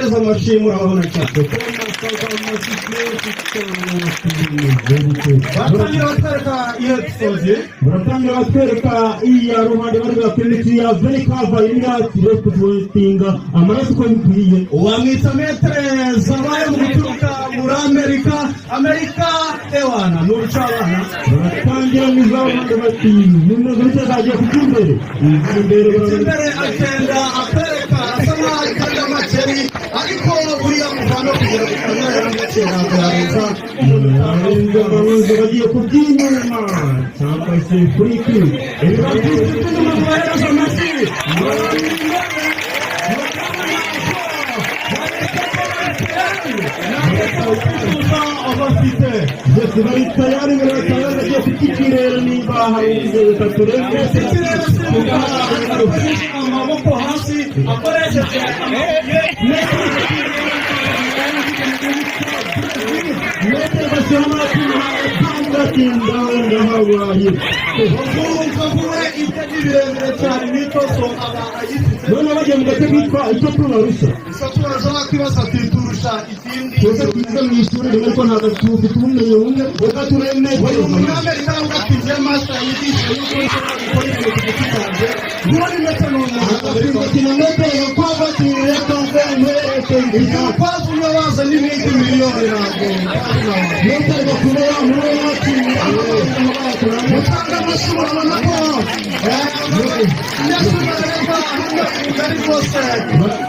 mukomeza amashimwe urabona cyane baratangira batwereka iya ruhande bari bakwemetse ya venikava imya turetinga amaraso ko bikwiye wamwita metre zabaye mu guturuka muri Amerika ewana n'urucabana baratangira muzabande bati nimwe gute zagiye kukimbere imbere agenda apereka asama ikanda maceri ariko buriya muvano kugira ngo abarinzi bagiye kubyinuma cyangwa se kuri kuri abafite ndetse bari tayari bagiye kukikirera nimba hari inzego turenge amaboko hasi akoresheje none bagiye mu gace kitwa icyo turarusha kwibaza turusha ikindi twese twize mu ishuri rimwe ko ntabwo tufite ubumenyi bumwe reka tureme muri Amerika ugatije master yigisha yuko ushobora gukora ibintu ku giti cyanjye muri kilometero kwa batire icyo kwazo unabaza n'ibindi miliyoni ntabwo ntabwo kubera muri wacu mutanga amashuri abona ko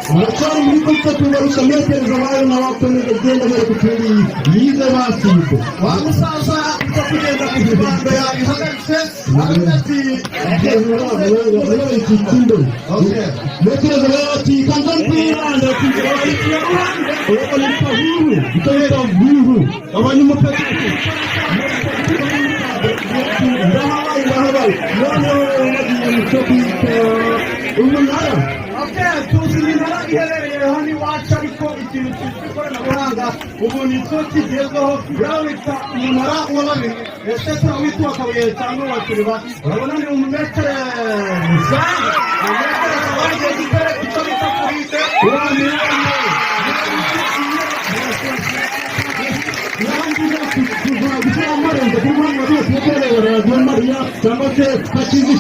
baracyari muri kose tubarusha metero zabaye n'abakomeza genda bari kuturi yize basize wa musaza uko kugenda ku kibando yabihagaritse hagati ikindo metero zabaye kanza kwiranda kugira uko ni kahuru itoyeta vuhu abanyumukati ndahabaye none umunara tuzi iminara iherereye hano iwacu ariko ikintu cy'ikoranabuhanga ubu ni cyo kigezweho urabona umunara w'ababiri ese turawita wakabuye cyangwa wakiriba urabona ni umumetere musange umumetere wagiye gukora icyo bita kurite cyangwa se hakizi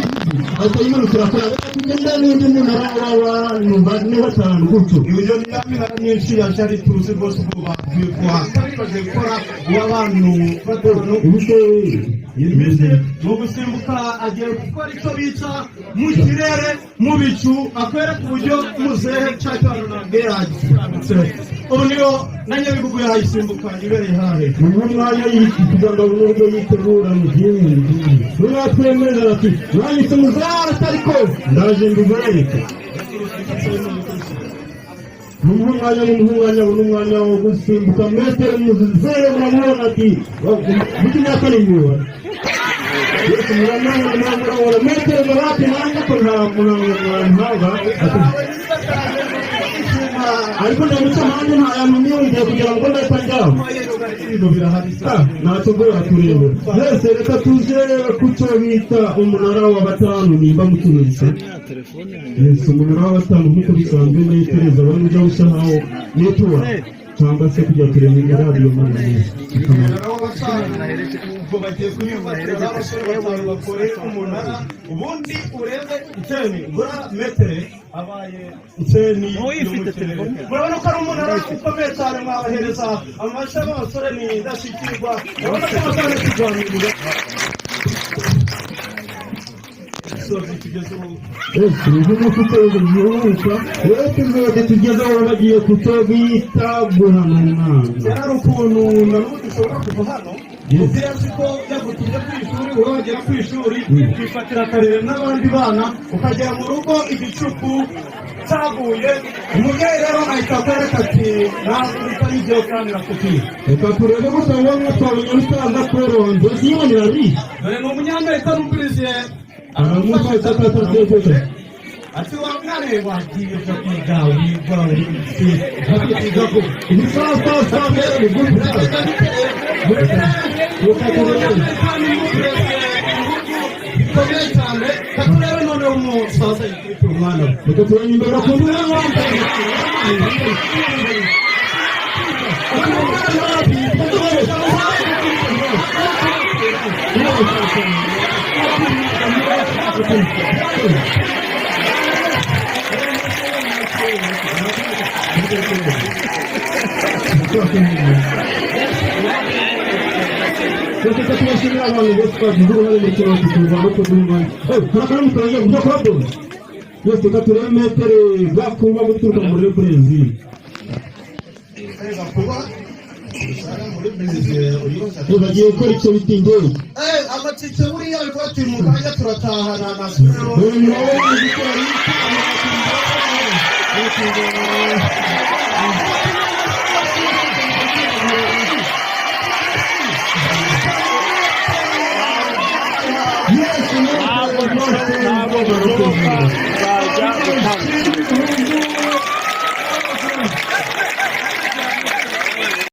akayimanukira kugenda n'indi munara w'abantu batanu gutyo ibyo ni iminara myinshi yashari tuzi rwose ubu bagiye bagiye gukora uw'abantu batanu mu gusimbuka agiye gukora icyo bita mu kirere mu bicu akwereka uburyo muzehe cyangwa runageragize ubu niyo na Nyabigogo yayisimbuka ibereye hahe mu mwanya kugira ngo n'ubwo yitegura mu gihe twemeza ati mwanyise muzara ariko ndaje mbibereke n'umwanya wo gusimbuka metero muzere murabona ati bukimyaka n'imyuwa yose muramura metero barate nanjye ko nta mpanga ariko ndamuca hanze ntayamumye ngiye kugira ngo ndahita njyaho ntacyo mbura turebe mwese reka tuje ku cyo bita umunara wa gatanu nimba muturitse umunara wa gatanu nk'uko bisanzwe nitegereza bari ujya gusa nkaho netuwa cyangwa se kujya kureba radiyo manini ubwo bagiye kuyifatira abasore bakore umunara ubundi urebe iteni bura metere abaye iteni y'umukene murabona ko ari umunara ukomeye cyane mwabahereza amashyi y'abasore ni indashyikirwa urabona ko amatara tuganirira tugezeho bagiye kutobita guhanana hari ukuntu nanubu dushobora kuva hano ubwira ko yagutumye ku ishuri wowe wagera ku ishuri ukifatira akarere n'abandi bana ukagera mu rugo igicuku cyaguye umubyeyi rero ahita akwereka ati ntabwo bitari ibyo kandi nakubwiye reka turebe gusa wowe twabonye usanga koronzo zibonera bihe dore ni umunyamerika n'umupiriziye aramusa atatateje ati wangare wagiye kwiga wiga kwiga ko ni sasa mbere gutya umusaza yitwa umwana reka turanye imbere bakunda n'abandi Kita tuwashimira abantu bose bagize uruhare mu kintu cy'u no kuduhumanya harakana mutaraje kujya kwa bose yose katurere metere bwakuba muri turuka muri kurenzi bagiye gukora icyo bita indege amatike buriya ariko turi mu kanya turatahana na siporo